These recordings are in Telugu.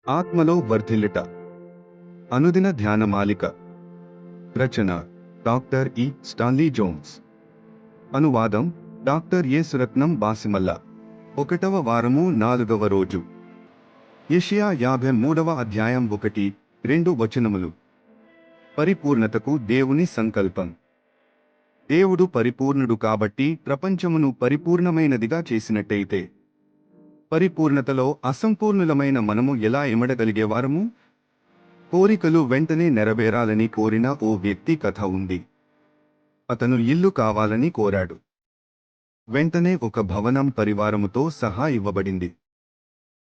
ఆత్మలో వర్ధిల్లుట. అనుదిన ధ్యాన మాలిక. రచన డాక్టర్ ఇ. Stanley Jones. అనువాదం డాక్టర్ ఎ. సురత్నం బాసిమల్ల. 1వ వారము 4వ రోజు. యెషయా 53వ అధ్యాయం 1-2 వచనములు. పరిపూర్ణతకు దేవుని సంకల్పం. దేవుడు పరిపూర్ణుడు కాబట్టి ప్రపంచమును పరిపూర్ణమైనదిగా చేసినట్టయితే పరిపూర్ణతలో అసంపూర్ణులమైన మనము ఎలా ఇమడగలిగేవారము? కోరికలు వెంటనే నెరవేరాలని కోరిన ఓ వ్యక్తి కథ ఉంది. అతను ఇల్లు కావాలని కోరాడు. వెంటనే ఒక భవనం పరివారముతో సహా ఇవ్వబడింది.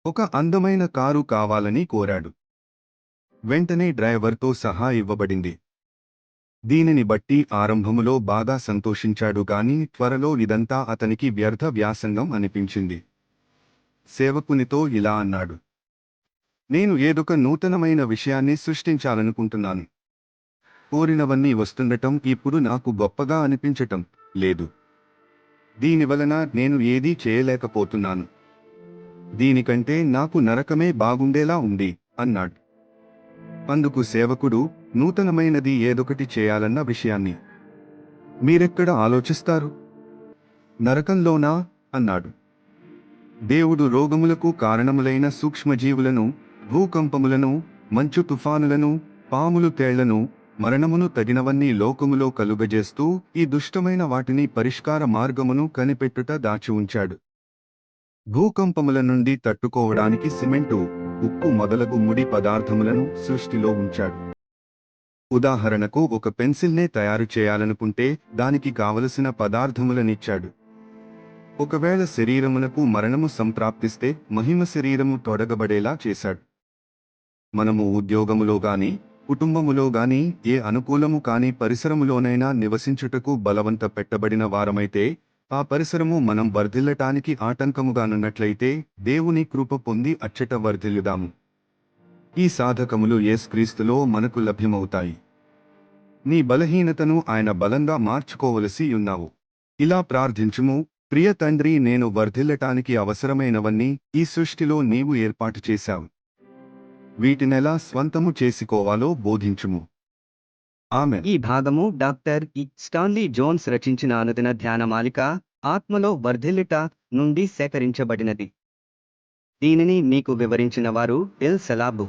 ఒక అందమైన కారు కావాలని కోరాడు. వెంటనే డ్రైవర్తో సహా ఇవ్వబడింది. దీనిని బట్టి ఆరంభములో బాగా సంతోషించాడు గాని త్వరలో ఇదంతా అతనికి వ్యర్థ వ్యాసంగం అనిపించింది. సేవకునితో ఇలా అన్నాడు: నేను ఏదొక నూతనమైన విషయాన్ని సృష్టించాలనుకుంటున్నాను. కోరినవన్నీ వస్తుండటం ఇప్పుడు నాకు గొప్పగా అనిపించటం లేదు. దీనివలన నేను ఏదీ చేయలేకపోతున్నాను. దీనికంటే నాకు నరకమే బాగుండేలా ఉంది అన్నాడు. అందుకు సేవకుడు, నూతనమైనది ఏదొకటి చేయాలన్న విషయాన్ని మీరెక్కడ ఆలోచిస్తారు? నరకంలోనా అన్నాడు. దేవుడు రోగములకు కారణములైన సూక్ష్మజీవులను, భూకంపములను, మంచు తుఫానులను, పాములు తేళ్లను, మరణమును తగినవన్నీ లోకములో కలుగజేస్తూ ఈ దుష్టమైన వాటిని పరిష్కార మార్గమును కనిపెట్టుట దాచి ఉంచాడు. భూకంపముల నుండి తట్టుకోవడానికి సిమెంటు, ఉప్పు మొదలగు ముడి పదార్థములను సృష్టిలో ఉంచాడు. ఉదాహరణకు ఒక పెన్సిల్నే తయారు చేయాలనుకుంటే దానికి కావలసిన పదార్థములనిచ్చాడు. ఒకవేళ శరీరమునకు మరణము సంప్రాప్తిస్తే మహిమ శరీరము తొడగబడేలా చేశాడు. మనము ఉద్యోగములో గాని, కుటుంబములో గాని, ఏ అనుకూలము కాని పరిసరములోనైనా నివసించుటకు బలవంత పెట్టబడిన వారమైతే ఆ పరిసరము మనం వర్ధిల్లటానికి ఆటంకముగానున్నట్లయితే దేవుని కృప పొంది అచ్చట వర్ధిల్లుదాము. ఈ సాధకములు యేసుక్రీస్తులో మనకు లభ్యమవుతాయి. నీ బలహీనతను ఆయన బలంగా మార్చుకోవలసి ఉన్నావు. ఇలా ప్రార్థించుము: ప్రియ తండ్రి, నేను వర్ధిల్లటానికి అవసరమైనవన్నీ ఈ సృష్టిలో నీవు ఏర్పాటు చేశావు. వీటినెలా స్వంతము చేసుకోవాలో బోధించుము. ఆమేన్. ఈ భాగము డాక్టర్ ఇ. స్టాన్లీ జోన్స్ రచించిన అనుదిన ధ్యానమాలిక ఆత్మలో వర్ధిల్లుట నుండి సేకరించబడినది. దీనిని మీకు వివరించిన వారు ఎల్. సలాబు.